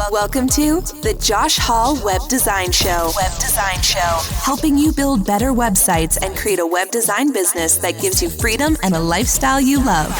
Welcome to the Josh Hall Web Design Show. Helping you build better websites and create a web design business that gives you freedom and a lifestyle you love.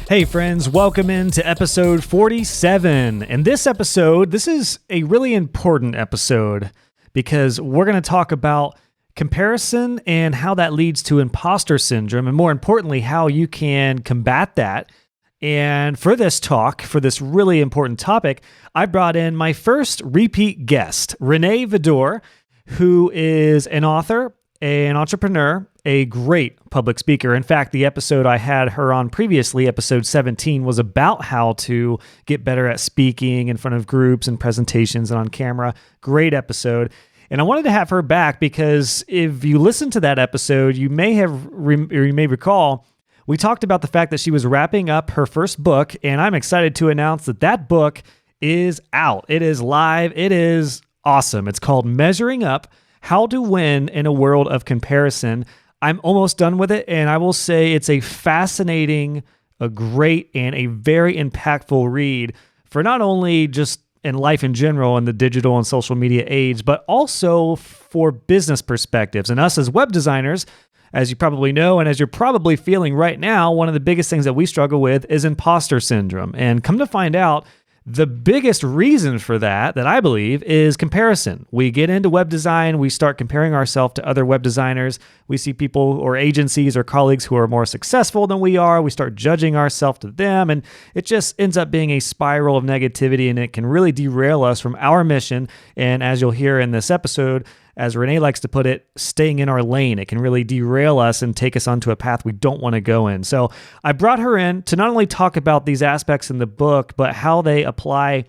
Hey friends, welcome into episode 47. In this episode, this is a really important episode because we're going to talk about comparison and how that leads to imposter syndrome, and more importantly, how you can combat that. And for this talk, for this really important topic, I brought in my first repeat guest, Renee Vidor, who is an author, an entrepreneur, a great public speaker. In fact, the episode I had her on previously, episode 17, was about how to get better at speaking in front of groups and presentations and on camera. Great episode. And I wanted to have her back because if you listen to that episode, you may recall we talked about the fact that she was wrapping up her first book, and I'm excited to announce that that book is out. It is live. It is awesome. It's called Measuring Up: How to Win in a World of Comparison. I'm almost done with it, and I will say it's a fascinating, a great, and a very impactful read for not only just in life in general in the digital and social media age, but also for business perspectives. And us as web designers, as you probably know, and as you're probably feeling right now, one of the biggest things that we struggle with is imposter syndrome. And come to find out, the biggest reason for that I believe, is comparison. We get into web design, we start comparing ourselves to other web designers. We see people or agencies or colleagues who are more successful than we are. We start judging ourselves to them, and it just ends up being a spiral of negativity, and it can really derail us from our mission. And as you'll hear in this episode, as Renee likes to put it, staying in our lane. It can really derail us and take us onto a path we don't want to go in. So I brought her in to not only talk about these aspects in the book, but how they apply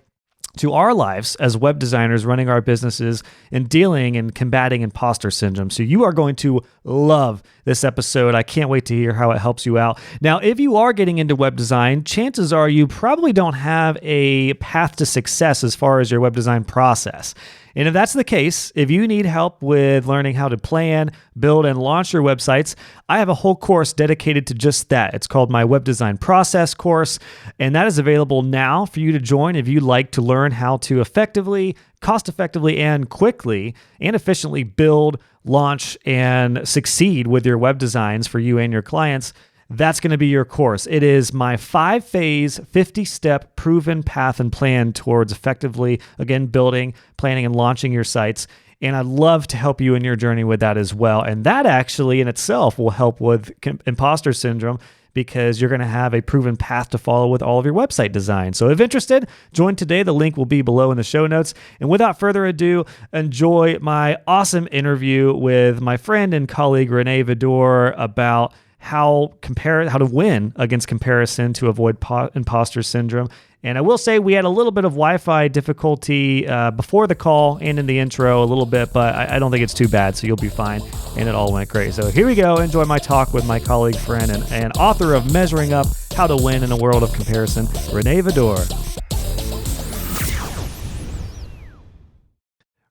to our lives as web designers running our businesses and dealing and combating imposter syndrome. So you are going to love this episode. I can't wait to hear how it helps you out. Now, if you are getting into web design, chances are you probably don't have a path to success as far as your web design process. And if that's the case, if you need help with learning how to plan, build, and launch your websites, I have a whole course dedicated to just that. It's called my Web Design Process course, and that is available now for you to join if you'd like to learn how to effectively, cost-effectively, and quickly and efficiently build, launch, and succeed with your web designs for you and your clients. That's going to be your course. It is my 5-phase, 50-step proven path and plan towards effectively, again, building, planning, and launching your sites. And I'd love to help you in your journey with that as well. And that actually in itself will help with imposter syndrome because you're going to have a proven path to follow with all of your website design. So if interested, join today. The link will be below in the show notes. And without further ado, enjoy my awesome interview with my friend and colleague, Renee Vidor, about how to win against comparison to avoid imposter syndrome. And I will say we had a little bit of Wi-Fi difficulty before the call and in the intro a little bit, but I don't think it's too bad, so you'll be fine. And it all went great. So here we go. Enjoy my talk with my colleague, friend, and author of Measuring Up: How to Win in a World of Comparison, Renee Vidor.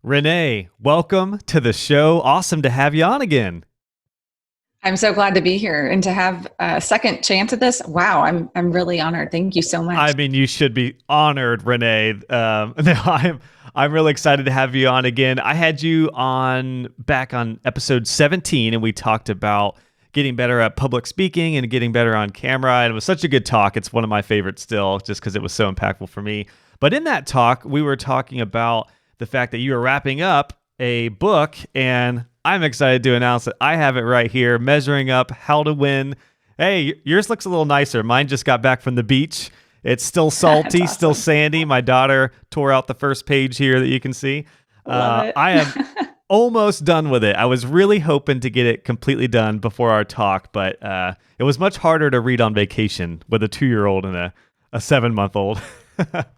Renee, welcome to the show. Awesome to have you on again. I'm so glad to be here and to have a second chance at this. Wow, I'm really honored. Thank you so much. I mean, you should be honored, Renee. I'm really excited to have you on again. I had you on back on episode 17, and we talked about getting better at public speaking and getting better on camera. And it was such a good talk. It's one of my favorites still, just because it was so impactful for me. But in that talk, we were talking about the fact that you were wrapping up a book, and I'm excited to announce that I have it right here, Measuring Up: How to Win. Hey, yours looks a little nicer. Mine just got back from the beach. It's still salty, awesome. Still sandy. My daughter tore out the first page here that you can see. Love it. I am almost done with it. I was really hoping to get it completely done before our talk, but it was much harder to read on vacation with a 2-year-old and a 7-month-old. But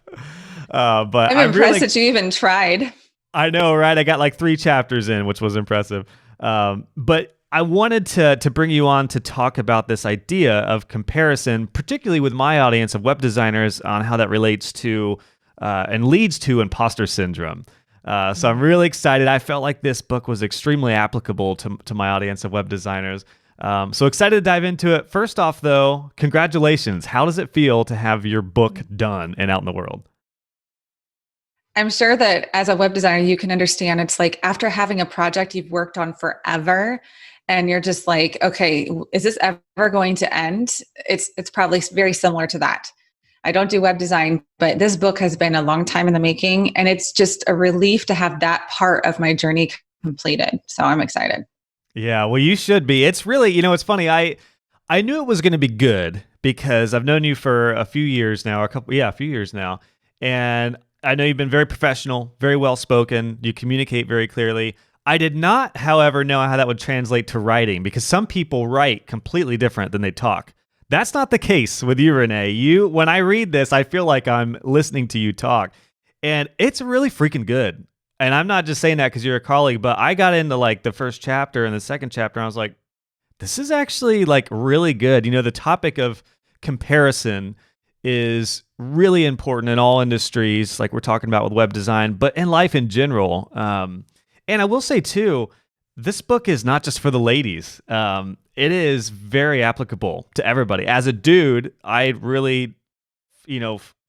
I'm impressed that you even tried. I know, right? I got like 3 chapters in, which was impressive. But I wanted to bring you on to talk about this idea of comparison, particularly with my audience of web designers, on how that relates to and leads to imposter syndrome. So I'm really excited. I felt like this book was extremely applicable to my audience of web designers. So excited to dive into it. First off, though, congratulations. How does it feel to have your book done and out in the world? I'm sure that as a web designer, you can understand it's like after having a project you've worked on forever and you're just like, okay, is this ever going to end? It's probably very similar to that. I don't do web design, but this book has been a long time in the making, and it's just a relief to have that part of my journey completed. So I'm excited. Yeah, well, you should be. It's really, it's funny. I knew it was going to be good because I've known you for a few years now, a few years now. And I know you've been very professional, very well spoken. You communicate very clearly. I did not, however, know how that would translate to writing, because some people write completely different than they talk. That's not the case with you, Renee. When I read this, I feel like I'm listening to you talk, and it's really freaking good. And I'm not just saying that because you're a colleague, but I got into like the first chapter and the second chapter, and I was like, this is actually like really good. The topic of comparison is really important in all industries, like we're talking about with web design, but in life in general. And I will say too, this book is not just for the ladies. It is very applicable to everybody. As a dude, I really,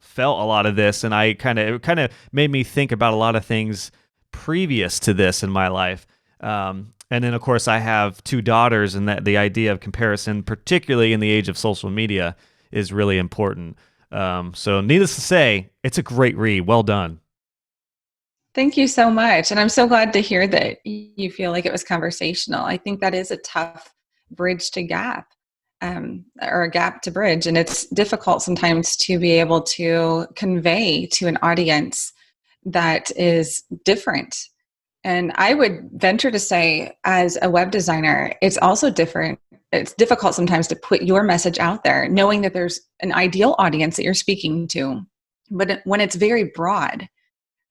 felt a lot of this, and it kind of made me think about a lot of things previous to this in my life. And then, of course, I have 2 daughters, and that the idea of comparison, particularly in the age of social media, is really important. So needless to say, it's a great read. Well done. Thank you so much. And I'm so glad to hear that you feel like it was conversational. I think that is a tough bridge to gap, or a gap to bridge. And it's difficult sometimes to be able to convey to an audience that is different. And I would venture to say, as a web designer, it's also different. It's difficult sometimes to put your message out there, knowing that there's an ideal audience that you're speaking to. But when it's very broad,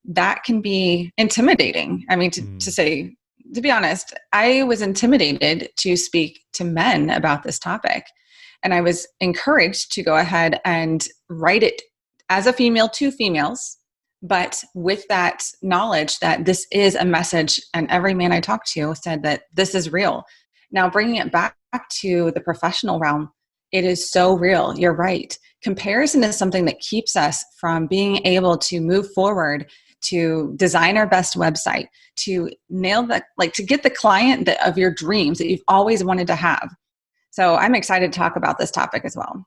that can be intimidating. I mean, to be honest, I was intimidated to speak to men about this topic. And I was encouraged to go ahead and write it as a female to females, but with that knowledge that this is a message, and every man I talked to said that this is real. Now, bringing it back to the professional realm, it is so real. You're right. Comparison is something that keeps us from being able to move forward, to design our best website, to nail to get the client of your dreams that you've always wanted to have. So I'm excited to talk about this topic as well.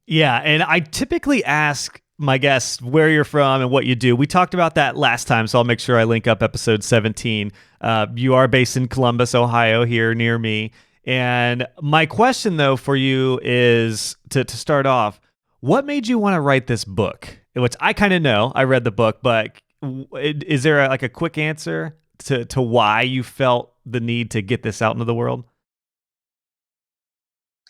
Yeah, and I typically ask my guests where you're from and what you do. We talked about that last time, so I'll make sure I link up episode 17. You are based in Columbus, Ohio, here near me. And my question, though, for you is to start off, what made you want to write this book? Which I kind of know. I read the book, but is there a quick answer to why you felt the need to get this out into the world?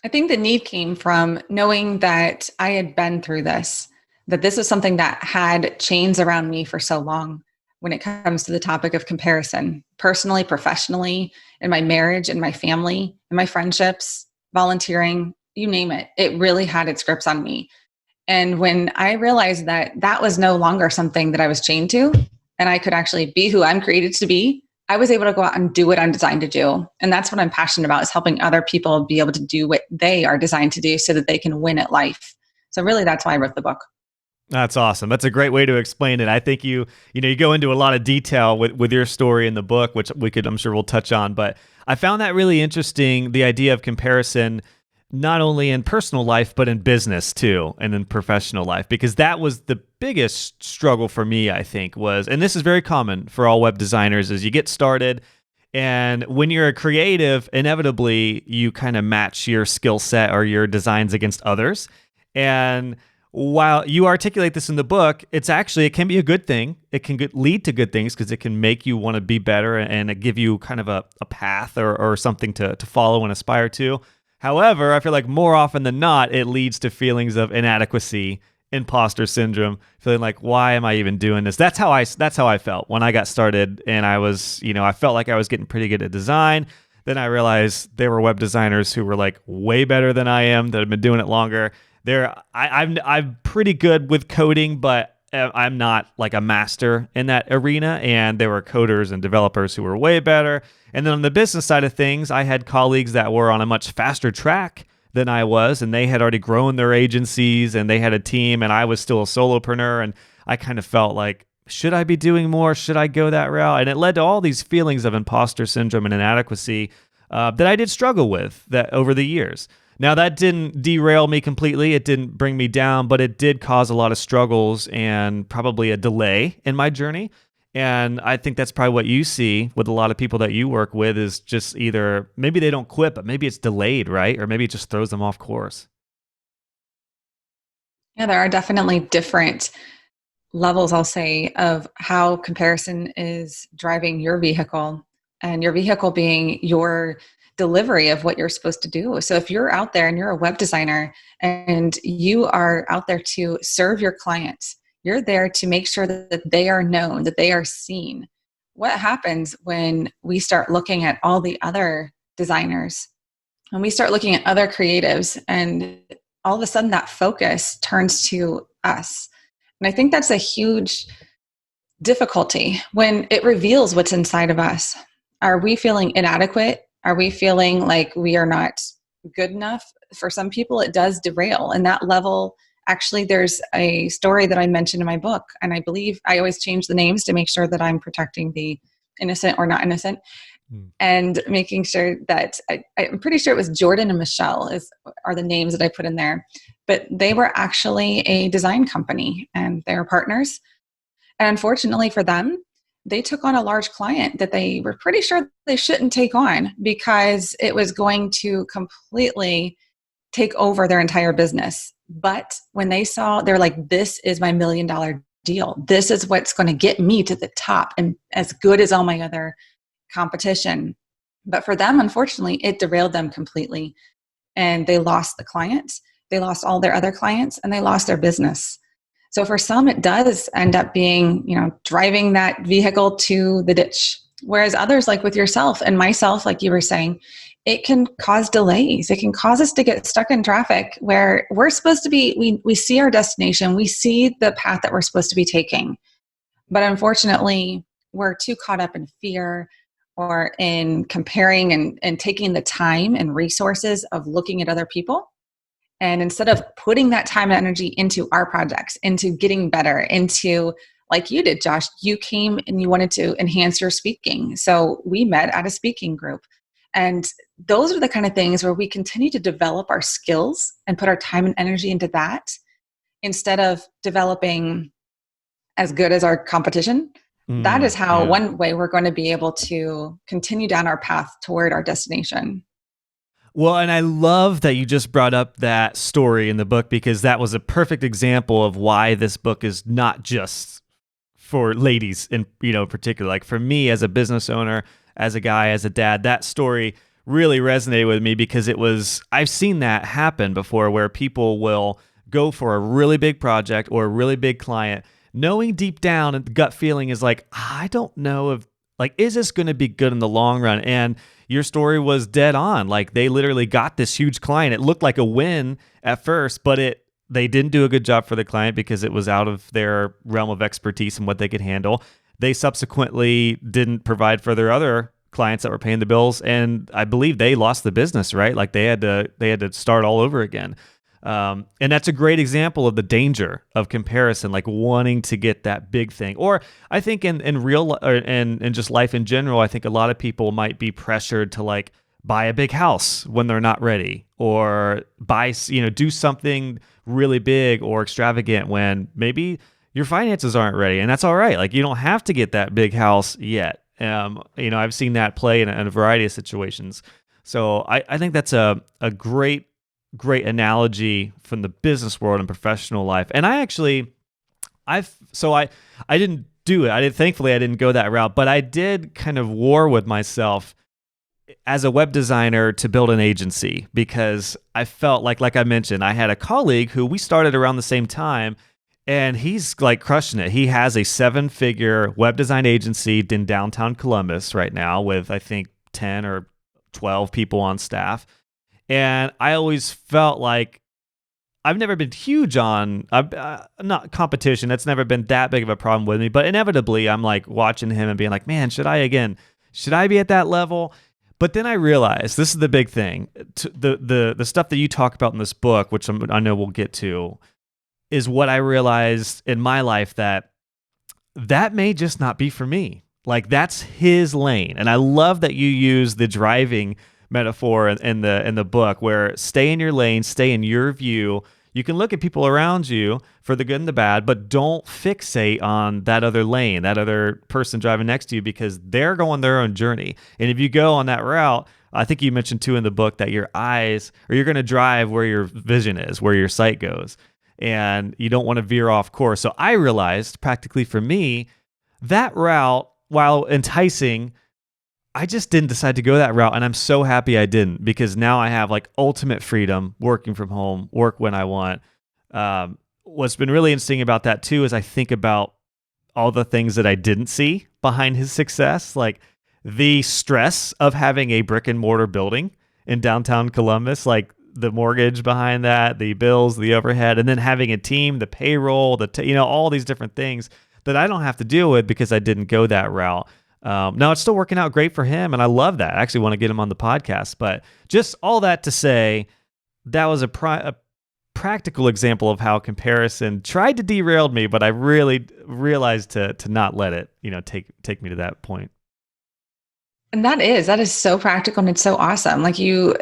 I think the need came from knowing that I had been through this, that this is something that had chains around me for so long when it comes to the topic of comparison, personally, professionally, in my marriage, in my family, in my friendships, volunteering, you name it. It really had its grips on me. And when I realized that that was no longer something that I was chained to, and I could actually be who I'm created to be, I was able to go out and do what I'm designed to do. And that's what I'm passionate about, is helping other people be able to do what they are designed to do so that they can win at life. So really, that's why I wrote the book. That's awesome. That's a great way to explain it. I think you go into a lot of detail with your story in the book, which I'm sure we'll touch on. But I found that really interesting, the idea of comparison, not only in personal life, but in business too, and in professional life, because that was the biggest struggle for me, I think, and this is very common for all web designers, is you get started, and when you're a creative, inevitably you kind of match your skill set or your designs against others. And while you articulate this in the book, it can be a good thing. It can lead to good things because it can make you want to be better and give you kind of a path or something to follow and aspire to. However, I feel like more often than not, it leads to feelings of inadequacy, imposter syndrome, feeling like, why am I even doing this? That's how I felt when I got started, and I felt like I was getting pretty good at design. Then I realized there were web designers who were like way better than I am, that have been doing it longer. I'm pretty good with coding, but I'm not like a master in that arena, and there were coders and developers who were way better. And then on the business side of things, I had colleagues that were on a much faster track than I was, and they had already grown their agencies and they had a team, and I was still a solopreneur, and I kind of felt like, should I be doing more? Should I go that route? And it led to all these feelings of imposter syndrome and inadequacy that I did struggle with that over the years. Now, that didn't derail me completely. It didn't bring me down, but it did cause a lot of struggles and probably a delay in my journey. And I think that's probably what you see with a lot of people that you work with, is just either maybe they don't quit, but maybe it's delayed, right? Or maybe it just throws them off course. Yeah, there are definitely different levels, I'll say, of how comparison is driving your vehicle, and your vehicle being your delivery of what you're supposed to do. So if you're out there and you're a web designer and you are out there to serve your clients, you're there to make sure that they are known, that they are seen. What happens when we start looking at all the other designers, when we start looking at other creatives, and all of a sudden that focus turns to us? And I think that's a huge difficulty when it reveals what's inside of us. Are we feeling inadequate? Are we feeling like we are not good enough? For some people, it does derail. And that level, actually, there's a story that I mentioned in my book, and I believe I always change the names to make sure that I'm protecting the innocent or not innocent, and making sure that I'm pretty sure it was Jordan and Michelle are the names that I put in there. But they were actually a design company and they were partners. And unfortunately for them, they took on a large client that they were pretty sure they shouldn't take on, because it was going to completely take over their entire business. But when they saw, they're like, this is my $1 million deal. This is what's going to get me to the top and as good as all my other competition. But for them, unfortunately, it derailed them completely. And they lost the client, they lost all their other clients, and they lost their business. So for some, it does end up being, driving that vehicle to the ditch. Whereas others, like with yourself and myself, like you were saying, it can cause delays. It can cause us to get stuck in traffic where we're supposed to be, we see our destination, we see the path that we're supposed to be taking. But unfortunately, we're too caught up in fear or in comparing and taking the time and resources of looking at other people. And instead of putting that time and energy into our projects, into getting better, into, like you did, Josh, you came and you wanted to enhance your speaking. So we met at a speaking group. And those are the kind of things where we continue to develop our skills and put our time and energy into that, instead of developing as good as our competition. That is how one way we're going to be able to continue down our path toward our destination. Well, and I love that you just brought up that story in the book, because that was a perfect example of why this book is not just for ladies in particular. Like for me as a business owner, as a guy, as a dad, that story really resonated with me, because I've seen that happen before, where people will go for a really big project or a really big client, knowing deep down and the gut feeling is like, I don't know if, like, is this going to be good in the long run? And your story was dead on. Like, they literally got this huge client. It looked like a win at first, but they didn't do a good job for the client because it was out of their realm of expertise and what they could handle. They subsequently didn't provide for their other clients that were paying the bills, and I believe they lost the business, right? Like they had to start all over again. And that's a great example of the danger of comparison, like wanting to get that big thing. Or I think in real and just life in general, I think a lot of people might be pressured to like buy a big house when they're not ready, or do something really big or extravagant when maybe your finances aren't ready, and that's all right. Like you don't have to get that big house yet. I've seen that play in a variety of situations. So I think that's a great analogy from the business world and professional life. And I didn't do it. Thankfully I didn't go that route, but I did kind of war with myself as a web designer to build an agency, because I felt like I mentioned, I had a colleague who we started around the same time, and he's like crushing it. He has a 7-figure web design agency in downtown Columbus right now with, I think, 10 or 12 people on staff. And I always felt like I've never been huge on not competition. That's never been that big of a problem with me. But inevitably, I'm like watching him and being like, man, should I be at that level? But then I realized this is the big thing. The stuff that you talk about in this book, which I know we'll get to, is what I realized in my life that may just not be for me. Like that's his lane. And I love that you use the driving metaphor in the book where stay in your lane, stay in your view. You can look at people around you for the good and the bad, but don't fixate on that other lane, that other person driving next to you, because they're going their own journey. And if you go on that route, I think you mentioned too in the book that you're going to drive where your vision is, where your sight goes, and you don't want to veer off course. So I realized practically for me, that route, while enticing, I just didn't decide to go that route, and I'm so happy I didn't, because now I have like ultimate freedom, working from home, work when I want. What's been really interesting about that too is I think about all the things that I didn't see behind his success, like the stress of having a brick and mortar building in downtown Columbus, like the mortgage behind that, the bills, the overhead, and then having a team, the payroll, all these different things that I don't have to deal with because I didn't go that route. Now it's still working out great for him, and I love that. I actually want to get him on the podcast, but just all that to say, that was a practical example of how comparison tried to derail me, but I really realized to not let it, take me to that point. And that is so practical, and it's so awesome. Like you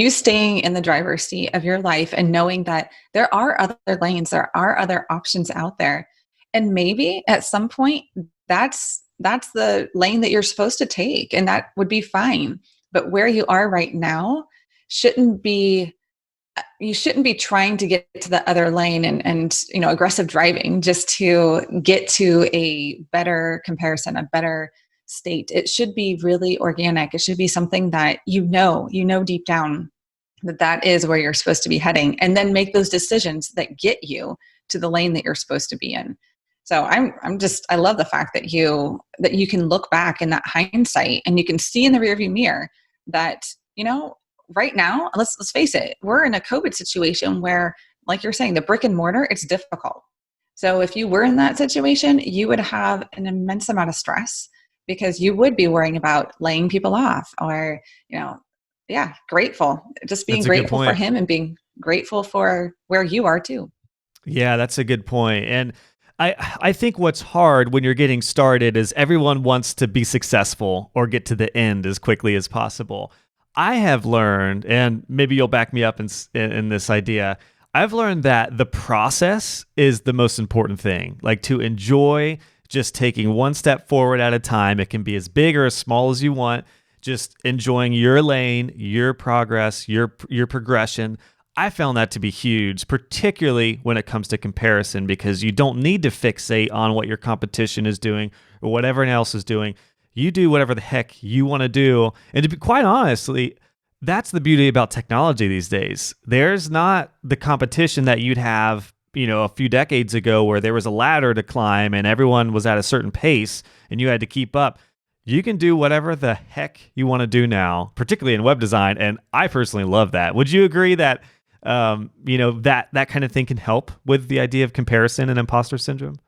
staying in the driver's seat of your life and knowing that there are other lanes, there are other options out there. And maybe at some point that's the lane that you're supposed to take, and that would be fine. But where you are right now you shouldn't be trying to get to the other lane and aggressive driving just to get to a better comparison, a better state. It should be really organic. It should be something that you know deep down that is where you're supposed to be heading, and then make those decisions that get you to the lane that you're supposed to be in. So I love the fact that you can look back in that hindsight and you can see in the rearview mirror that, right now, let's face it, we're in a COVID situation where, like you're saying, the brick and mortar, it's difficult. So if you were in that situation, you would have an immense amount of stress because you would be worrying about laying people off or, grateful, just being grateful for him and being grateful for where you are too. Yeah, that's a good point. And I think what's hard when you're getting started is everyone wants to be successful or get to the end as quickly as possible. I have learned, and maybe you'll back me up in this idea, I've learned that the process is the most important thing. Like to enjoy just taking one step forward at a time. It can be as big or as small as you want. Just enjoying your lane, your progress, your progression. I found that to be huge, particularly when it comes to comparison, because you don't need to fixate on what your competition is doing or what everyone else is doing. You do whatever the heck you want to do. And to be quite honestly, that's the beauty about technology these days. There's not the competition that you'd have, a few decades ago where there was a ladder to climb and everyone was at a certain pace and you had to keep up. You can do whatever the heck you want to do now, particularly in web design. And I personally love that. Would you agree that that kind of thing can help with the idea of comparison and imposter syndrome?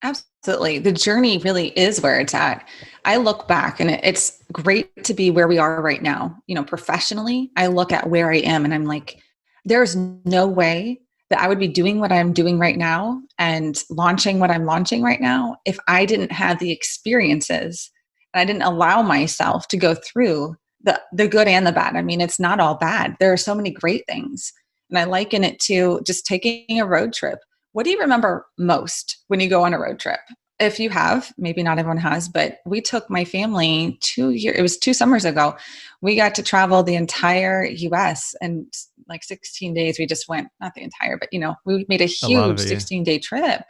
Absolutely. The journey really is where it's at. I look back and it's great to be where we are right now. Professionally, I look at where I am and I'm like, there's no way that I would be doing what I'm doing right now and launching what I'm launching right now if I didn't have the experiences and I didn't allow myself to go through the good and the bad. I mean, it's not all bad. There are so many great things. And I liken it to just taking a road trip. What do you remember most when you go on a road trip? If you have, maybe not everyone has, but we took my family it was 2 summers ago. We got to travel the entire US and like 16 days. We just went, not the entire, but we made a huge 16-day trip.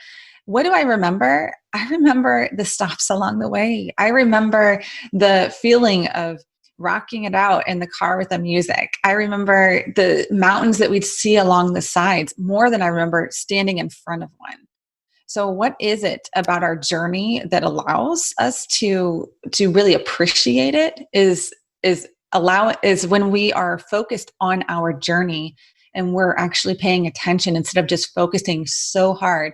What do I remember? I remember the stops along the way. I remember the feeling of rocking it out in the car with the music. I remember the mountains that we'd see along the sides more than I remember standing in front of one. So what is it about our journey that allows us to really appreciate it is when we are focused on our journey and we're actually paying attention instead of just focusing so hard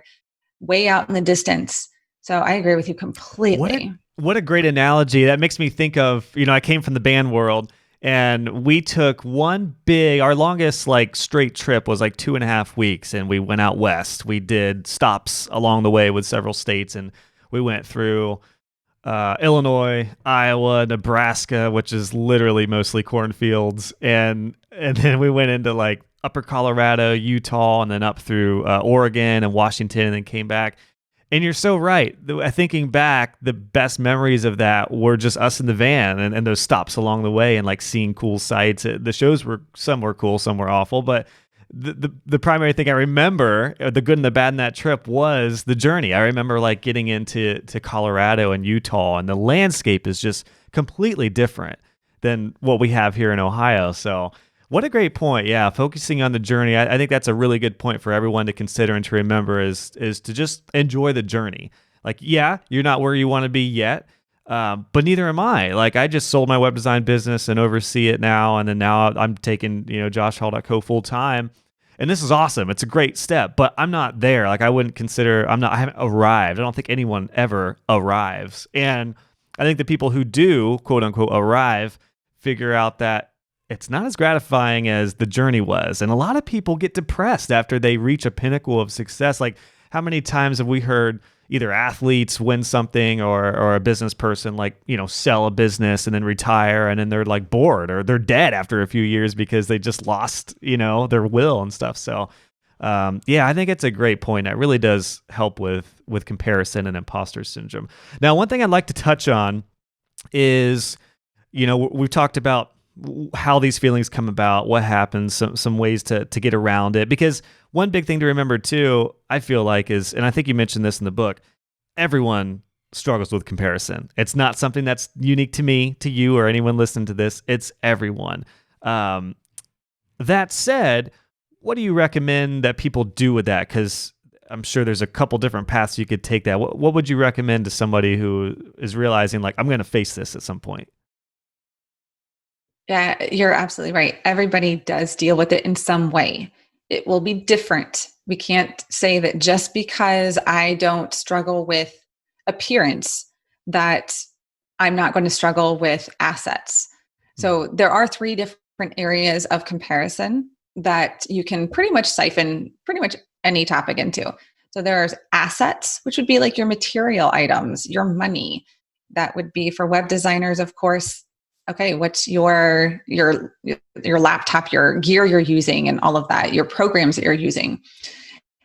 way out in the distance. So I agree with you completely. What a great analogy. That makes me think of, I came from the band world, and we took our longest like straight trip was like 2.5 weeks, and we went out west. We did stops along the way with several states, and we went through Illinois, Iowa, Nebraska, which is literally mostly cornfields, and then we went into like Upper Colorado, Utah, and then up through Oregon and Washington, and then came back. And you're so right. Thinking back, the best memories of that were just us in the van and those stops along the way and like seeing cool sights. The shows some were cool, some were awful, but the primary thing I remember, the good and the bad in that trip, was the journey. I remember like getting into Colorado and Utah, and the landscape is just completely different than what we have here in Ohio. So what a great point. Yeah, focusing on the journey. I think that's a really good point for everyone to consider and to remember is to just enjoy the journey. Like, yeah, you're not where you want to be yet, but neither am I. Like, I just sold my web design business and oversee it now, and then now I'm taking joshhall.co full time. And this is awesome. It's a great step, but I'm not there. Like, I haven't arrived. I don't think anyone ever arrives. And I think the people who do, quote unquote, arrive, figure out that it's not as gratifying as the journey was. And a lot of people get depressed after they reach a pinnacle of success. Like, how many times have we heard either athletes win something or a business person sell a business and then retire, and then they're like bored or they're dead after a few years because they just lost, their will and stuff. So I think it's a great point. That really does help with comparison and imposter syndrome. Now, one thing I'd like to touch on is, we've talked about how these feelings come about, what happens, some ways to get around it. Because one big thing to remember too, I feel like is, and I think you mentioned this in the book, everyone struggles with comparison. It's not something that's unique to me, to you, or anyone listening to this. It's everyone. That said, what do you recommend that people do with that? Because I'm sure there's a couple different paths you could take that. What would you recommend to somebody who is realizing like, I'm going to face this at some point? Yeah, you're absolutely right. Everybody does deal with it in some way. It will be different. We can't say that just because I don't struggle with appearance, that I'm not going to struggle with assets. So there are 3 different areas of comparison that you can pretty much siphon pretty much any topic into. So there's assets, which would be like your material items, your money. That would be for web designers, of course. Okay, what's your laptop, your gear you're using, and all of that, your programs that you're using.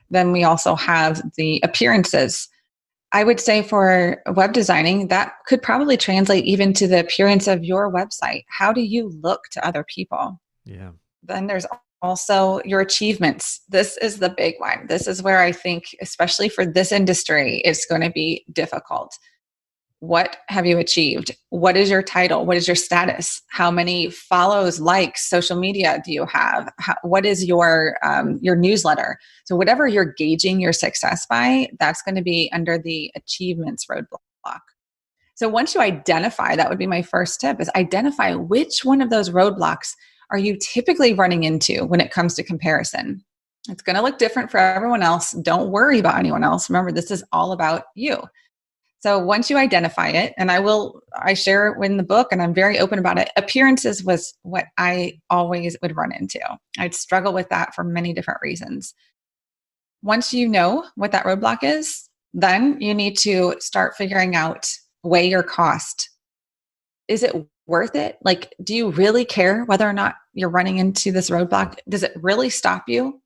Then we also have the appearances. I would say for web designing, that could probably translate even to the appearance of your website. How do you look to other people? Yeah. Then there's also your achievements. This is the big one. This is where I think, especially for this industry, it's going to be difficult. What have you achieved? What is your title? What is your status? How many follows, likes, social media do you have? What is your newsletter? So whatever you're gauging your success by, that's going to be under the achievements roadblock. So once you identify, that would be my first tip, is identify which one of those roadblocks are you typically running into when it comes to comparison. It's going to look different for everyone else. Don't worry about anyone else. Remember, this is all about you. So once you identify it, and I share it in the book, and I'm very open about it. Appearances was what I always would run into. I'd struggle with that for many different reasons. Once you know what that roadblock is, then you need to start figuring out, weigh your cost. Is it worth it? Like, do you really care whether or not you're running into this roadblock? Does it really stop you?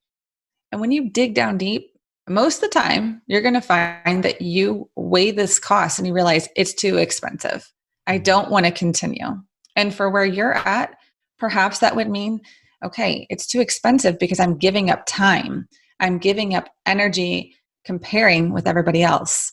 And when you dig down deep, most of the time, you're going to find that you weigh this cost and you realize it's too expensive. I don't want to continue. And for where you're at, perhaps that would mean, okay, it's too expensive because I'm giving up time. I'm giving up energy comparing with everybody else.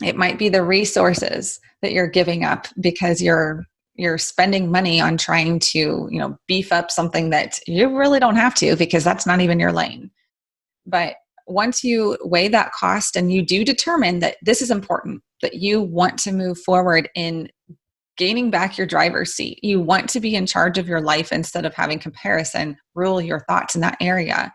It might be the resources that you're giving up because you're spending money on trying to, beef up something that you really don't have to, because that's not even your lane. But once you weigh that cost and you do determine that this is important, that you want to move forward in gaining back your driver's seat. You want to be in charge of your life instead of having comparison rule your thoughts in that area.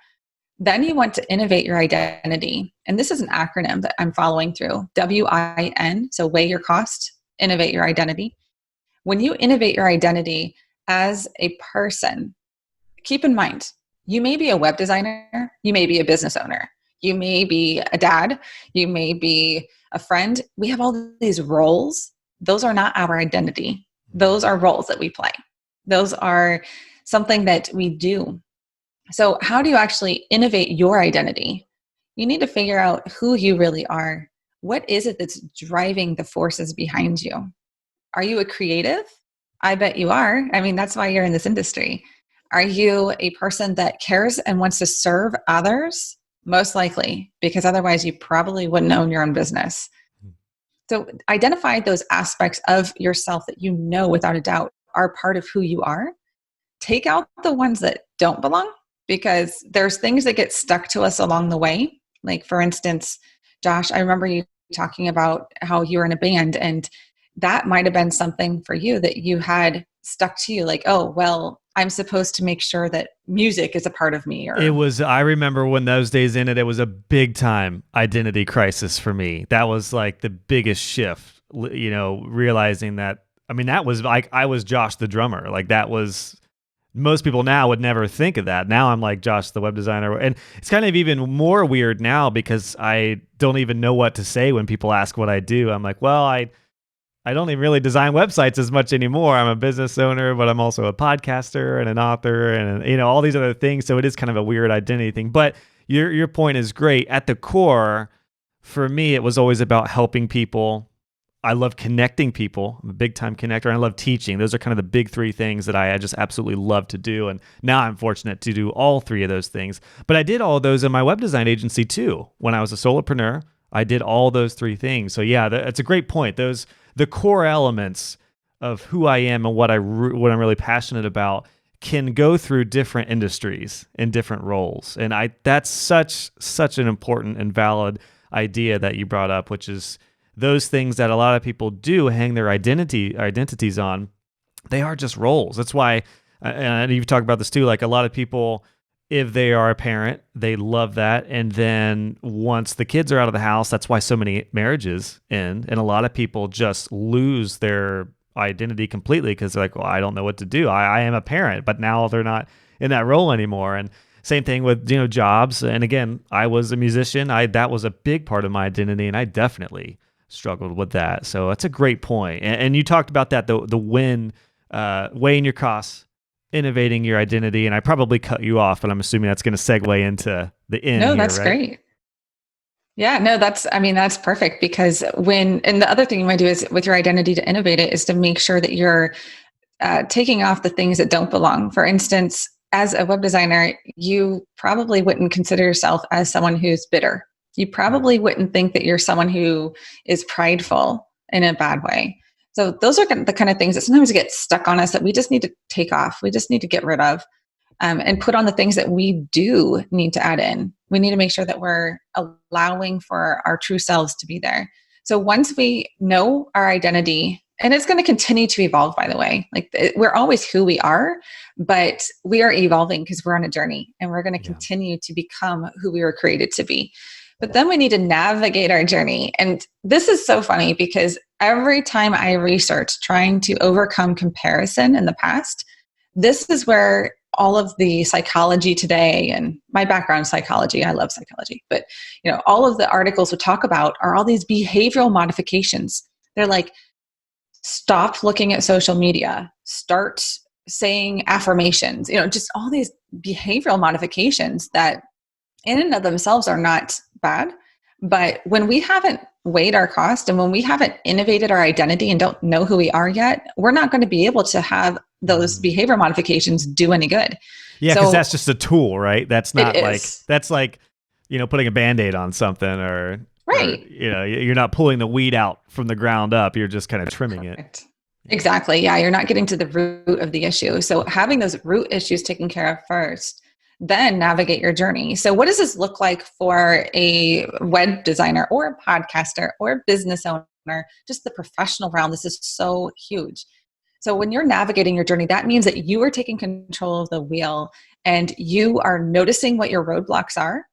Then you want to innovate your identity. And this is an acronym that I'm following through. WIN, so weigh your cost, innovate your identity. When you innovate your identity as a person, keep in mind, you may be a web designer, you may be a business owner, you may be a dad, you may be a friend. We have all these roles. Those are not our identity. Those are roles that we play. Those are something that we do. So how do you actually innovate your identity? You need to figure out who you really are. What is it that's driving the forces behind you? Are you a creative? I bet you are. I mean, that's why you're in this industry. Are you a person that cares and wants to serve others? Most likely, because otherwise you probably wouldn't own your own business. So identify those aspects of yourself that you know without a doubt are part of who you are. Take out the ones that don't belong, because there's things that get stuck to us along the way. Like, for instance, Josh, I remember you talking about how you were in a band, and that might have been something for you that you had stuck to you. Like, oh, well, I'm supposed to make sure that music is a part of me. Or I remember when those days ended, it was a big time identity crisis for me. That was like the biggest shift, realizing that, I mean, that was like, I was Josh the drummer. Like, that was, most people now would never think of that. Now I'm like Josh the web designer. And it's kind of even more weird now because I don't even know what to say when people ask what I do. I'm like, well, I don't even really design websites as much anymore. I'm a business owner, but I'm also a podcaster and an author and all these other things. So it is kind of a weird identity thing. But your point is great. At the core, for me, it was always about helping people. I love connecting people. I'm a big time connector. And I love teaching. Those are kind of the big three things that I just absolutely love to do. And now I'm fortunate to do all three of those things. But I did all of those in my web design agency too. When I was a solopreneur, I did all those three things. So yeah, that's a great point. The core elements of who I am and what I'm really passionate about can go through different industries and different roles. And that's such an important and valid idea that you brought up, which is those things that a lot of people do hang their identities on. They are just roles. That's why, and you've talked about this too, like a lot of people, if they are a parent, they love that. And then once the kids are out of the house, that's why so many marriages end. And a lot of people just lose their identity completely because they're like, well, I don't know what to do. I am a parent, but now they're not in that role anymore. And same thing with, jobs. And again, I was a musician. That was a big part of my identity, and I definitely struggled with that. So that's a great point. And you talked about that, the win, weighing your costs, innovating your identity, and I probably cut you off, but I'm assuming that's going to segue into the end. No, that's right? Great. Yeah, no, that's perfect, because and the other thing you might do is with your identity to innovate it is to make sure that you're taking off the things that don't belong. For instance, as a web designer, you probably wouldn't consider yourself as someone who's bitter. You probably wouldn't think that you're someone who is prideful in a bad way. So those are the kind of things that sometimes get stuck on us that we just need to take off. We just need to get rid of and put on the things that we do need to add in. We need to make sure that we're allowing for our true selves to be there. So once we know our identity, and it's going to continue to evolve, by the way, like we're always who we are, but we are evolving because we're on a journey, and we're going to continue to become who we were created to be. But then we need to navigate our journey. And this is so funny because every time I research trying to overcome comparison in the past, this is where all of the psychology today, and my background is psychology, I love psychology, but all of the articles would talk about are all these behavioral modifications. They're like, stop looking at social media, start saying affirmations, just all these behavioral modifications that in and of themselves are not bad. But when we haven't weighed our cost and when we haven't innovated our identity and don't know who we are yet, we're not going to be able to have those behavior modifications do any good. Yeah, because that's just a tool, right? That's not like putting a Band-Aid on something or you're not pulling the weed out from the ground up. You're just kind of trimming it. Exactly. Yeah, you're not getting to the root of the issue. So having those root issues taken care of first, then navigate your journey. So what does this look like for a web designer or a podcaster or a business owner, just the professional realm? This is so huge. So when you're navigating your journey, that means that you are taking control of the wheel and you are noticing what your roadblocks are,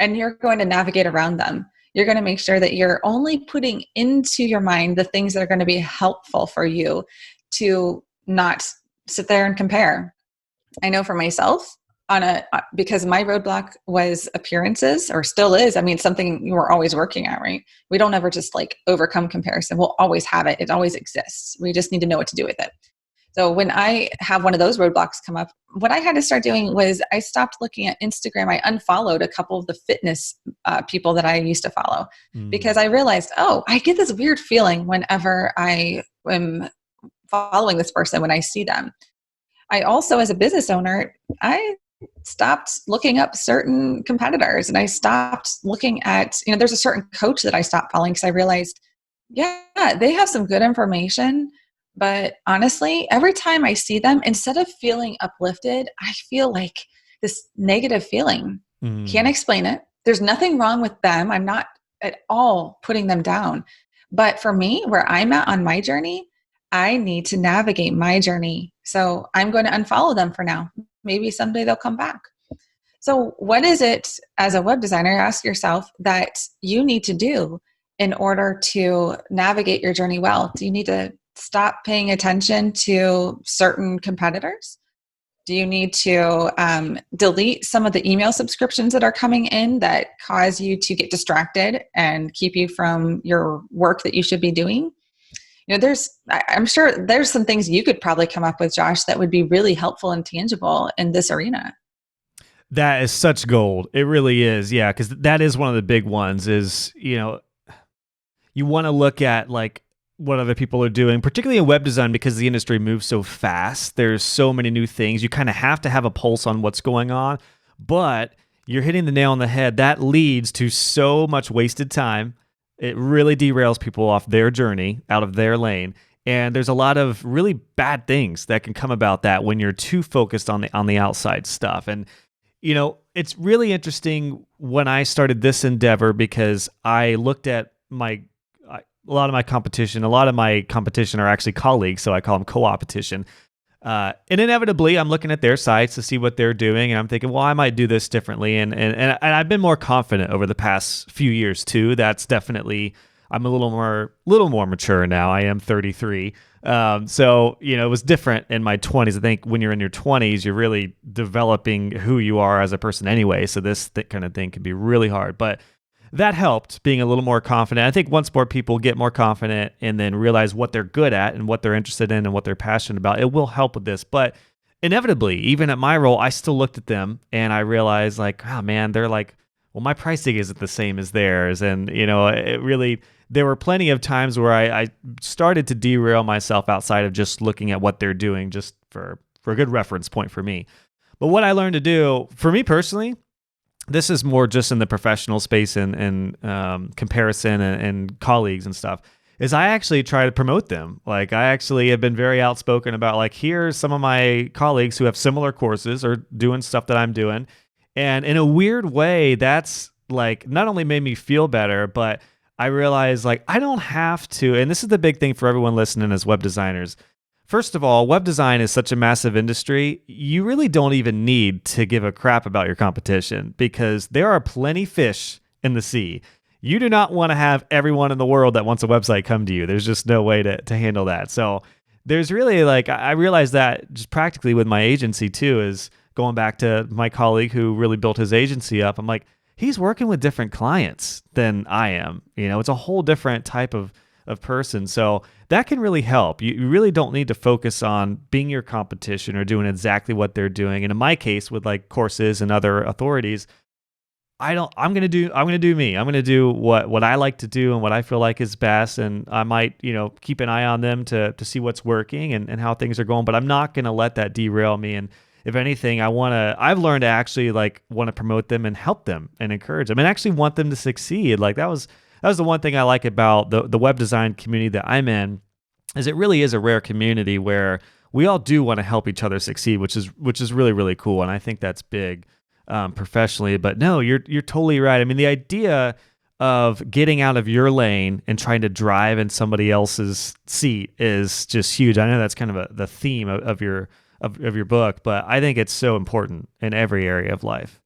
and you're going to navigate around them. You're going to make sure that you're only putting into your mind the things that are going to be helpful for you to not sit there and compare. I know for myself, because my roadblock was appearances, or still is. I mean, something we're always working at, right? We don't ever just like overcome comparison. We'll always have it. It always exists. We just need to know what to do with it. So when I have one of those roadblocks come up, what I had to start doing was I stopped looking at Instagram. I unfollowed a couple of the fitness people that I used to follow because I realized, oh, I get this weird feeling whenever I am following this person when I see them. I also, as a business owner, I stopped looking up certain competitors, and I stopped looking at, there's a certain coach that I stopped following because I realized, yeah, they have some good information. But honestly, every time I see them, instead of feeling uplifted, I feel like this negative feeling. Can't explain it. There's nothing wrong with them. I'm not at all putting them down. But for me, where I'm at on my journey, I need to navigate my journey. So I'm going to unfollow them for now. Maybe someday they'll come back. So what is it as a web designer, ask yourself, that you need to do in order to navigate your journey well? Do you need to stop paying attention to certain competitors? Do you need to delete some of the email subscriptions that are coming in that cause you to get distracted and keep you from your work that you should be doing? I'm sure there's some things you could probably come up with, Josh, that would be really helpful and tangible in this arena. That is such gold. It really is. Yeah. Cause that is one of the big ones is, you want to look at like what other people are doing, particularly in web design, because the industry moves so fast. There's so many new things. You kind of have to have a pulse on what's going on, but you're hitting the nail on the head. That leads to so much wasted time. It really derails people off their journey, out of their lane. And there's a lot of really bad things that can come about that when you're too focused on the outside stuff. And, it's really interesting when I started this endeavor because I looked at a lot of my competition. A lot of my competition are actually colleagues, so I call them co-opetition. And inevitably, I'm looking at their sites to see what they're doing, and I'm thinking, well, I might do this differently. And I've been more confident over the past few years too. That's definitely, I'm a little more mature now. I am 33. So, it was different in my 20s. I think when you're in your 20s, you're really developing who you are as a person anyway. So this kind of thing can be really hard. But that helped, being a little more confident. I think once more people get more confident and then realize what they're good at and what they're interested in and what they're passionate about, it will help with this. But inevitably, even at my role, I still looked at them and I realized like, oh man, they're like, well, my pricing isn't the same as theirs. And, it really, there were plenty of times where I started to derail myself outside of just looking at what they're doing, just for a good reference point for me. But what I learned to do, for me personally, this is more just in the professional space and comparison and colleagues and stuff, is I actually try to promote them. Like I actually have been very outspoken about like, here's some of my colleagues who have similar courses or doing stuff that I'm doing. And in a weird way, that's like not only made me feel better, but I realized like I don't have to, and this is the big thing for everyone listening as web designers. First of all, web design is such a massive industry, you really don't even need to give a crap about your competition because there are plenty fish in the sea. You do not want to have everyone in the world that wants a website come to you. There's just no way to handle that. So there's really like, I realized that just practically with my agency too, is going back to my colleague who really built his agency up. I'm like, he's working with different clients than I am. It's a whole different type of person. So that can really help. You really don't need to focus on being your competition or doing exactly what they're doing. And in my case, with like courses and other authorities, I'm going to do me. I'm going to do what I like to do and what I feel like is best. And I might, keep an eye on them to see what's working and how things are going, but I'm not going to let that derail me. And if anything, I've learned to actually like want to promote them and help them and encourage them and actually want them to succeed. Like that was the one thing I like about the web design community that I'm in, is it really is a rare community where we all do want to help each other succeed, which is really, really cool. And I think that's big professionally. But no, you're totally right. I mean, the idea of getting out of your lane and trying to drive in somebody else's seat is just huge. I know that's kind of the theme of your book, but I think it's so important in every area of life.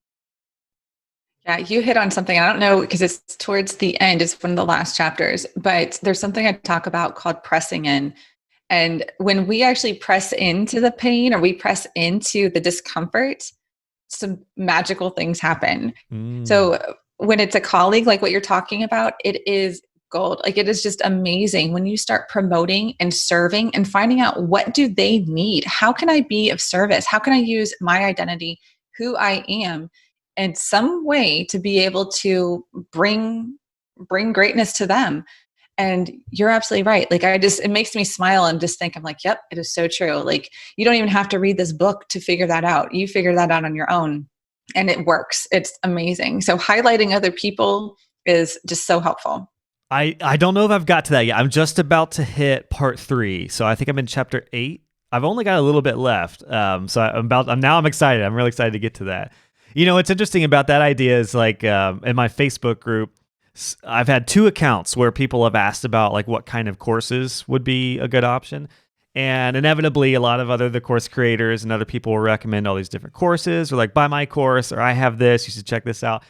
Yeah, you hit on something. I don't know, because it's towards the end, it's one of the last chapters, but there's something I talk about called pressing in. And when we actually press into the pain or we press into the discomfort, some magical things happen. So when it's a colleague, like what you're talking about, it is gold. Like, it is just amazing when you start promoting and serving and finding out, what do they need? How can I be of service? How can I use my identity, who I am, in some way to be able to bring greatness to them? And you're absolutely right. Like, it makes me smile and just think, I'm like, yep, it is so true. Like, you don't even have to read this book to figure that out. You figure that out on your own, and it works. It's amazing. So highlighting other people is just so helpful. I don't know if I've got to that yet. I'm just about to hit part 3. So I think I'm in chapter 8. I've only got a little bit left. So I'm excited. I'm really excited to get to that. You know, what's interesting about that idea is, like, in my Facebook group, I've had 2 accounts where people have asked about, like, what kind of courses would be a good option. And inevitably, a lot of the course creators and other people will recommend all these different courses, or like, buy my course, or I have this, you should check this out.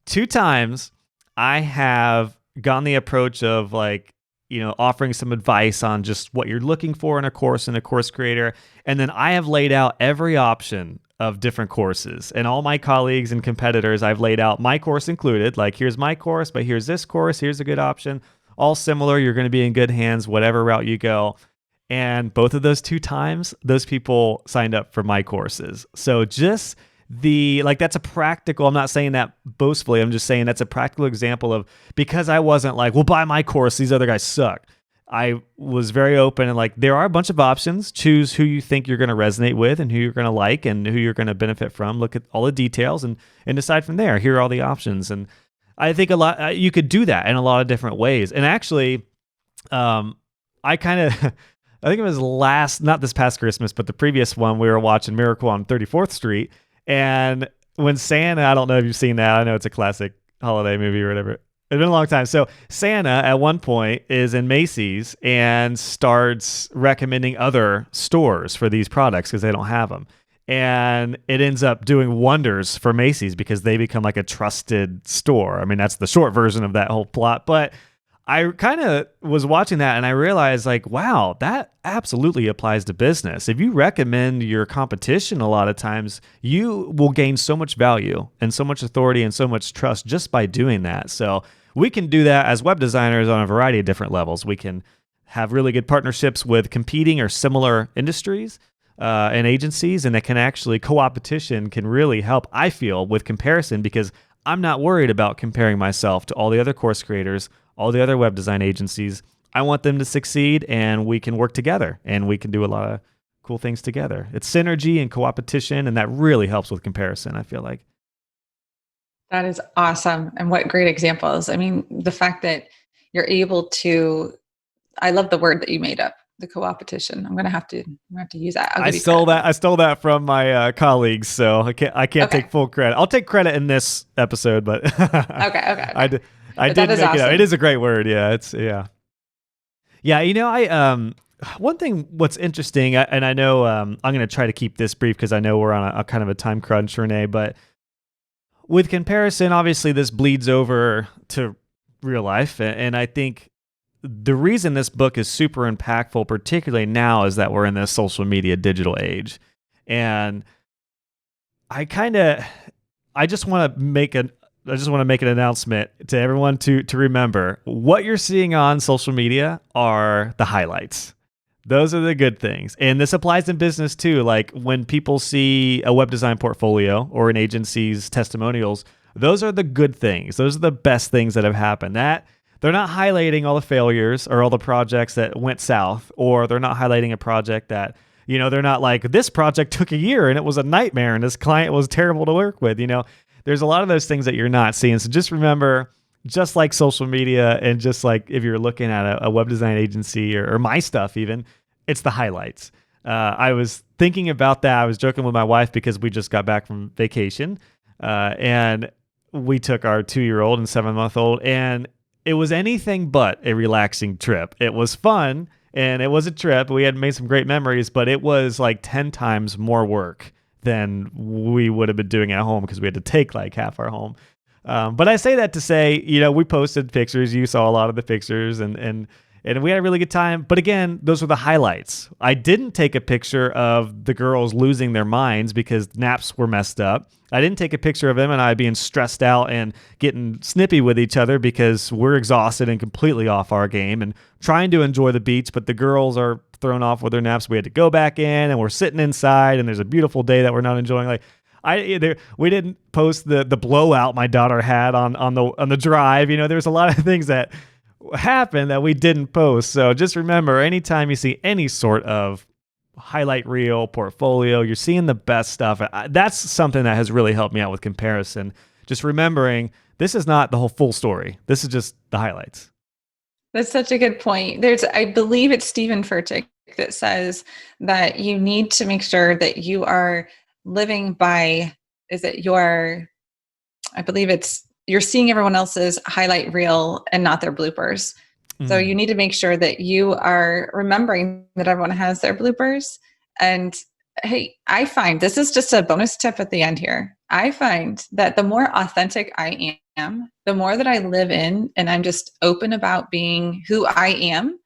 2 times I have gone the approach of, like, you know, offering some advice on just what you're looking for in a course and a course creator. And then I have laid out every option of different courses, and all my colleagues and competitors, I've laid out my course included, like, here's my course, but here's this course, here's a good option, all similar, you're going to be in good hands, whatever route you go. And both of those 2 times, those people signed up for my courses. So just that's a practical, I'm not saying that boastfully, I'm just saying that's a practical example of, because I wasn't like, well, buy my course, these other guys suck. I was very open and, like, there are a bunch of options. Choose who you think you're going to resonate with and who you're going to like and who you're going to benefit from. Look at all the details and decide from there. Here are all the options. And I think you could do that in a lot of different ways. And actually, I think it was not this past Christmas, but the previous one, we were watching Miracle on 34th Street. And when Santa, I don't know if you've seen that. I know it's a classic holiday movie or whatever. It's been a long time. So Santa, at one point, is in Macy's and starts recommending other stores for these products because they don't have them. And it ends up doing wonders for Macy's because they become like a trusted store. I mean, that's the short version of that whole plot. But I kind of was watching that and I realized, like, wow, that absolutely applies to business. If you recommend your competition, a lot of times you will gain so much value and so much authority and so much trust just by doing that. So we can do that as web designers on a variety of different levels. We can have really good partnerships with competing or similar industries and agencies, and that can actually, co-opetition can really help, I feel, with comparison, because I'm not worried about comparing myself to all the other course creators, all the other web design agencies. I want them to succeed, and we can work together, and we can do a lot of cool things together. It's synergy and co-opetition, and that really helps with comparison, I feel like. That is awesome. And what great examples. I mean, the fact that you're able to, I love the word that you made up, the co-opetition. I'm going to have to use that. I stole that from my colleagues, so I can't take full credit. I'll take credit in this episode, but okay. I did make awesome. it up. It is a great word. Yeah. You know, one thing what's interesting, and I know I'm going to try to keep this brief because I know we're on a kind of a time crunch, Renee, but with comparison, obviously this bleeds over to real life. And I think the reason this book is super impactful, particularly now, is that we're in this social media digital age. And I just want to make an announcement to everyone to remember, what you're seeing on social media are the highlights. Those are the good things. And this applies in business too. Like, when people see a web design portfolio or an agency's testimonials, those are the good things. Those are the best things that have happened. That they're not highlighting all the failures or all the projects that went south, or they're not highlighting a project that, you know, they're not like, this project took a year and it was a nightmare and this client was terrible to work with. You know, there's a lot of those things that you're not seeing. So just remember, just like social media, and just like if you're looking at a web design agency or my stuff even, it's the highlights. I was thinking about that. I was joking with my wife because we just got back from vacation, and we took our 2-year-old and 7-month-old, and it was anything but a relaxing trip. It was fun, and it was a trip. We had made some great memories, but it was like 10 times more work than we would have been doing at home because we had to take like half our home. But I say that to say, we posted pictures. You saw a lot of the pictures, and we had a really good time. But again, those were the highlights. I didn't take a picture of the girls losing their minds because naps were messed up. I didn't take a picture of them and I being stressed out and getting snippy with each other because we're exhausted and completely off our game and trying to enjoy the beach, but the girls are thrown off with their naps. We had to go back in and we're sitting inside and there's a beautiful day that we're not enjoying. Like we didn't post the blowout my daughter had on the drive. There's a lot of things that happened that we didn't post. So just remember, anytime you see any sort of highlight reel, portfolio, you're seeing the best stuff. That's something that has really helped me out with comparison. Just remembering this is not the whole full story. This is just the highlights. That's such a good point. I believe it's Stephen Furtick that says that you need to make sure that you are living by, you're seeing everyone else's highlight reel and not their bloopers. So you need to make sure that you are remembering that everyone has their bloopers. And hey, I find, this is just a bonus tip at the end here. I find that the more authentic I am, the more that I live in and I'm just open about being who I am,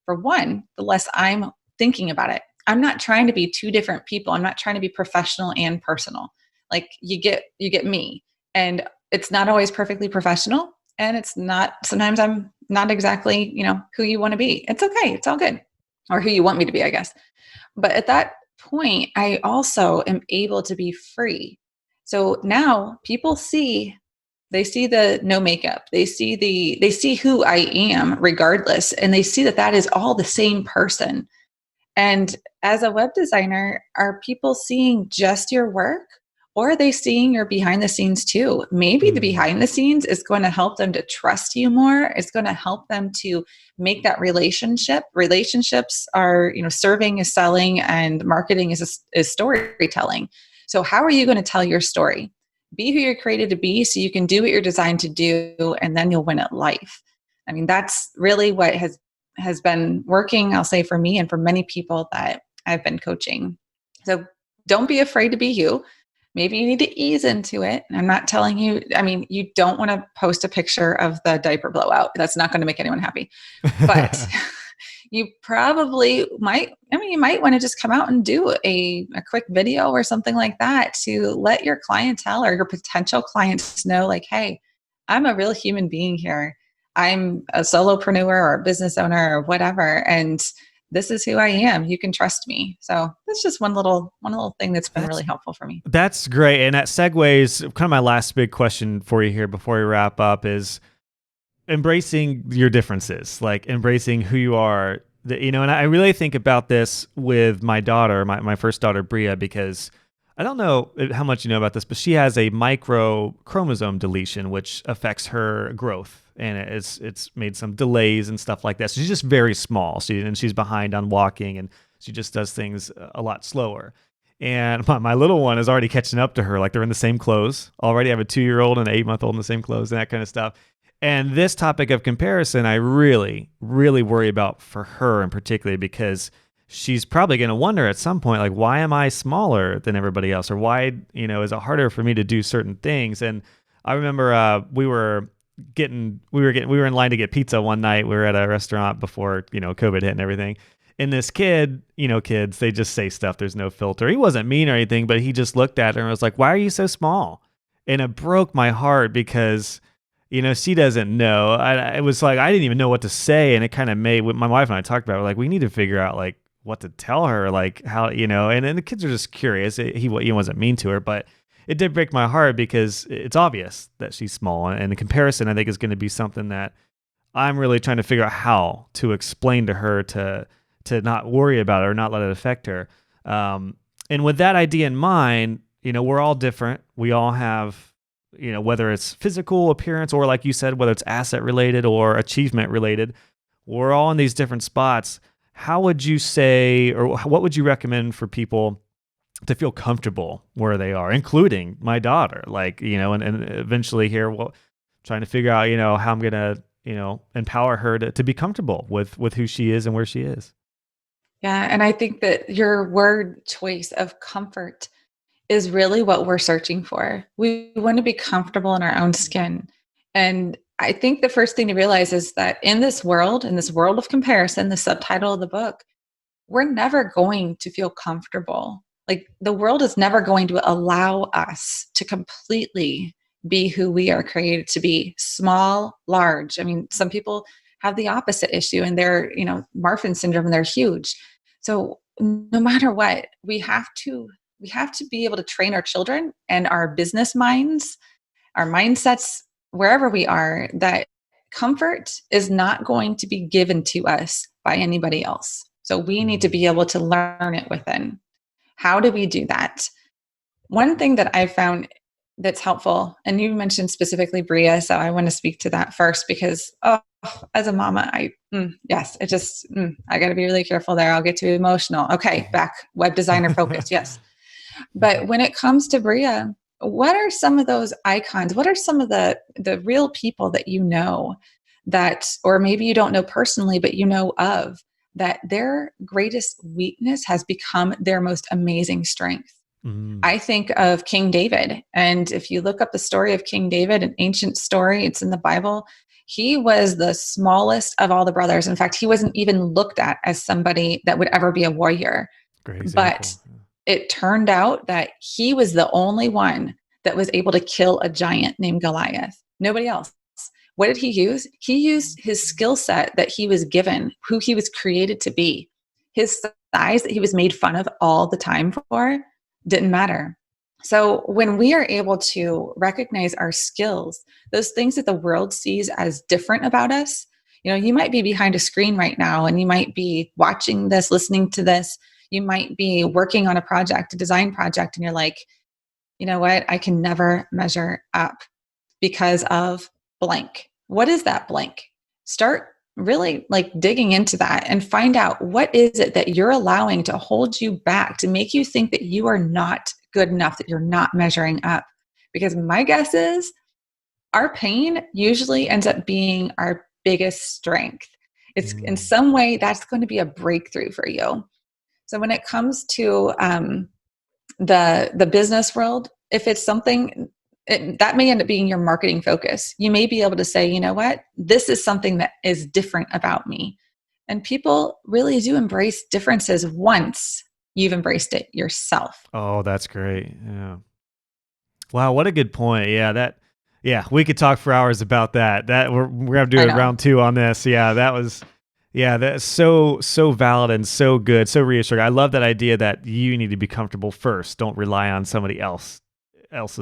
for one, the less I'm thinking about it. I'm not trying to be two different people. I'm not trying to be professional and personal. Like you get me, and it's not always perfectly professional. And it's not, sometimes I'm not exactly, who you want to be. It's okay. It's all good. Or who you want me to be, I guess. But at that point, I also am able to be free. So now people they see the no makeup. They see who I am regardless. And they see that is all the same person. And as a web designer, are people seeing just your work? Or are they seeing your behind the scenes too? Maybe the behind the scenes is going to help them to trust you more. It's going to help them to make that relationship. Relationships are, serving is selling and marketing is storytelling. So how are you going to tell your story? Be who you're created to be so you can do what you're designed to do, and then you'll win at life. I mean, that's really what has been working, I'll say, for me and for many people that I've been coaching. So don't be afraid to be you. Maybe you need to ease into it. I'm not telling you, you don't want to post a picture of the diaper blowout. That's not going to make anyone happy. But you probably might, you might want to just come out and do a quick video or something like that to let your clientele or your potential clients know, like, hey, I'm a real human being here. I'm a solopreneur or a business owner or whatever. And this is who I am. You can trust me. So that's just one little thing that's been really helpful for me. That's great. And that segues kind of my last big question for you here before we wrap up is embracing your differences, like embracing who you are. And I really think about this with my daughter, my first daughter, Bria, because I don't know how much you know about this, but she has a micro chromosome deletion, which affects her growth. And it's made some delays and stuff like that. So she's just very small. She's behind on walking, and she just does things a lot slower. And my little one is already catching up to her. Like they're in the same clothes. Already have a 2-year-old and an 8-month-old in the same clothes and that kind of stuff. And this topic of comparison, I really, really worry about for her in particular, because she's probably going to wonder at some point, like, why am I smaller than everybody else? Or why, is it harder for me to do certain things? And I remember we were in line to get pizza one night. We were at a restaurant before, COVID hit and everything. And this kid, kids, they just say stuff. There's no filter. He wasn't mean or anything, but he just looked at her and was like, why are you so small? And it broke my heart because, she doesn't know. It was like, I didn't even know what to say. And it kind of made, my wife and I talked about it, like, we need to figure out like what to tell her, like how, and the kids are just curious. He wasn't mean to her, but it did break my heart because it's obvious that she's small, and the comparison, I think, is going to be something that I'm really trying to figure out how to explain to her to not worry about it or not let it affect her. And with that idea in mind, we're all different. We all have, whether it's physical appearance or, like you said, whether it's asset related or achievement related, we're all in these different spots. How would you say, or what would you recommend for people to feel comfortable where they are, including my daughter. Like, and eventually here, trying to figure out, how I'm gonna, empower her to be comfortable with who she is and where she is. Yeah, and I think that your word choice of comfort is really what we're searching for. We want to be comfortable in our own skin. And I think the first thing to realize is that in this world of comparison, the subtitle of the book, we're never going to feel comfortable. Like the world is never going to allow us to completely be who we are created to be, small, large. I mean, some people have the opposite issue and they're, Marfan syndrome and they're huge. So no matter what, we have to be able to train our children and our business minds, our mindsets, wherever we are, that comfort is not going to be given to us by anybody else. So we need to be able to learn it within. How do we do that? One thing that I found that's helpful, and you mentioned specifically Bria, so I want to speak to that first because, as a mama, I got to be really careful there. I'll get too emotional. Okay, back, web designer focus, yes. But when it comes to Bria, what are some of those icons? What are some of the real people that you know that, or maybe you don't know personally, but you know of, that their greatest weakness has become their most amazing strength? I think of King David. And if you look up the story of King David, an ancient story, it's in the Bible. He was the smallest of all the brothers. In fact, he wasn't even looked at as somebody that would ever be a warrior. Great example. But it turned out that he was the only one that was able to kill a giant named Goliath. Nobody else. What did he use? He used his skill set that he was given, who he was created to be. His size that he was made fun of all the time for didn't matter. So when we are able to recognize our skills, those things that the world sees as different about us, you might be behind a screen right now and you might be watching this, listening to this. You might be working on a project, a design project, and you're like, you know what? I can never measure up because of blank. What is that blank? Start really digging into that and find out what is it that you're allowing to hold you back, to make you think that you are not good enough, that you're not measuring up. Because my guess is our pain usually ends up being our biggest strength. It's in some way that's going to be a breakthrough for you. So when it comes to the business world, if it's something that may end up being your marketing focus, you may be able to say, you know what, this is something that is different about me. And people really do embrace differences once you've embraced it yourself. Oh, that's great. Yeah. Wow, what a good point. Yeah, we could talk for hours about that. That we're gonna do a round 2 on this. Yeah, that's so valid and so good, so reassuring. I love that idea that you need to be comfortable first. Don't rely on somebody else's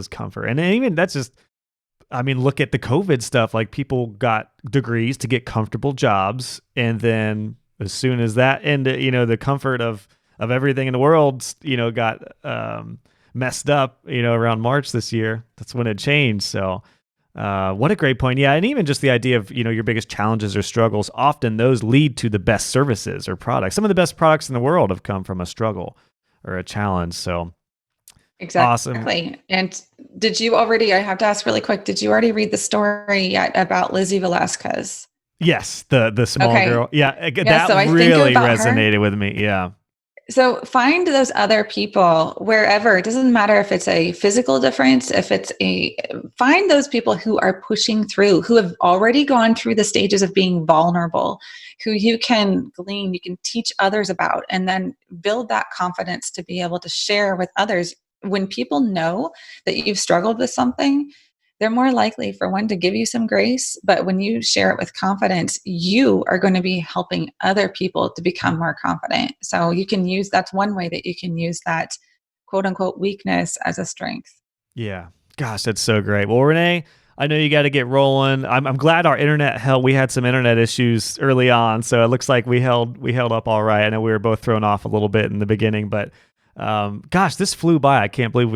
comfort. And even that's just, look at the COVID stuff. Like people got degrees to get comfortable jobs, and then as soon as that ended, the comfort of everything in the world, got messed up, around March this year. That's when it changed. So what a great point. Yeah. And even just the idea of, your biggest challenges or struggles, often those lead to the best services or products. Some of the best products in the world have come from a struggle or a challenge. So exactly. Awesome. And I have to ask really quick, did you already read the story yet about Lizzie Velasquez? Yes. The small girl. Yeah. That so really resonated with me. Yeah. So find those other people wherever. It doesn't matter if it's a physical difference, find those people who are pushing through, who have already gone through the stages of being vulnerable, who you can glean, you can teach others about, and then build that confidence to be able to share with others. When people know that you've struggled with something, they're more likely, for one, to give you some grace. But when you share it with confidence, you are going to be helping other people to become more confident. So that's one way that you can use that quote unquote weakness as a strength. Yeah. Gosh, that's so great. Well, Renee, I know you got to get rolling. I'm glad our internet held. We had some internet issues early on, so it looks like we held up all right. I know we were both thrown off a little bit in the beginning, but gosh, this flew by. I can't believe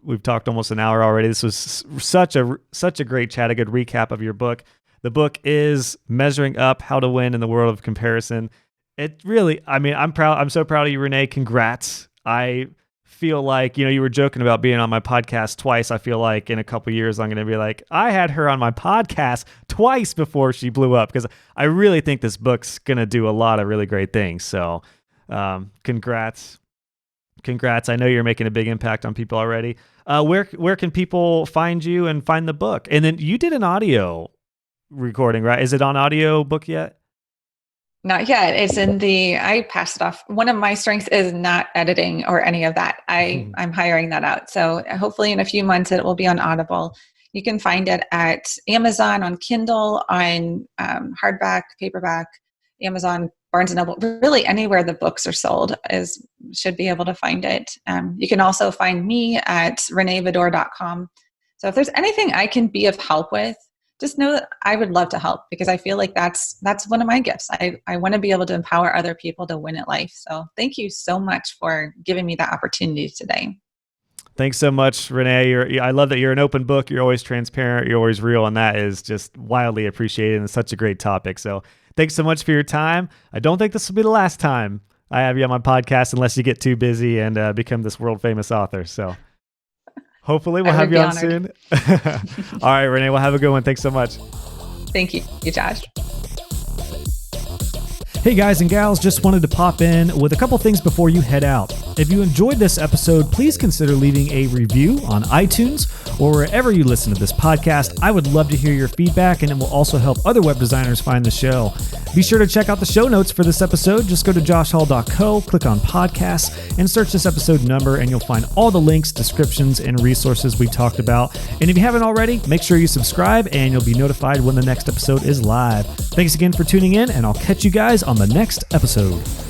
we've talked almost an hour already. This was such a great chat, a good recap of your book. The book is Measuring Up: How to Win in the World of Comparison. It really, I'm proud. I'm so proud of you, Renee. Congrats. I feel like, you were joking about being on my podcast twice. I feel like in a couple years, I'm going to be like, I had her on my podcast twice before she blew up, because I really think this book's going to do a lot of really great things. So congrats. I know you're making a big impact on people already. Where can people find you and find the book? And then you did an audio recording, right? Is it on audio book yet? Not yet. It's I passed it off. One of my strengths is not editing or any of that. I'm hiring that out. So hopefully in a few months it will be on Audible. You can find it at Amazon, on Kindle, on hardback, paperback, Amazon, Barnes & Noble, really anywhere the books are sold should be able to find it. You can also find me at reneevidor.com. So if there's anything I can be of help with, just know that I would love to help, because I feel like that's one of my gifts. I want to be able to empower other people to win at life. So thank you so much for giving me that opportunity today. Thanks so much, Renee. I love that you're an open book. You're always transparent. You're always real. And that is just wildly appreciated, and such a great topic. So thanks so much for your time. I don't think this will be the last time I have you on my podcast, unless you get too busy and become this world famous author. So hopefully we'll have you on soon. All right, Renee, we'll have a good one. Thanks so much. Thank you, Josh. Hey guys and gals, just wanted to pop in with a couple things before you head out. If you enjoyed this episode, please consider leaving a review on iTunes or wherever you listen to this podcast. I would love to hear your feedback, and it will also help other web designers find the show. Be sure to check out the show notes for this episode. Just go to joshhall.co, click on podcasts, and search this episode number, and you'll find all the links, descriptions, and resources we talked about. And if you haven't already, make sure you subscribe, and you'll be notified when the next episode is live. Thanks again for tuning in, and I'll catch you guys on the next episode.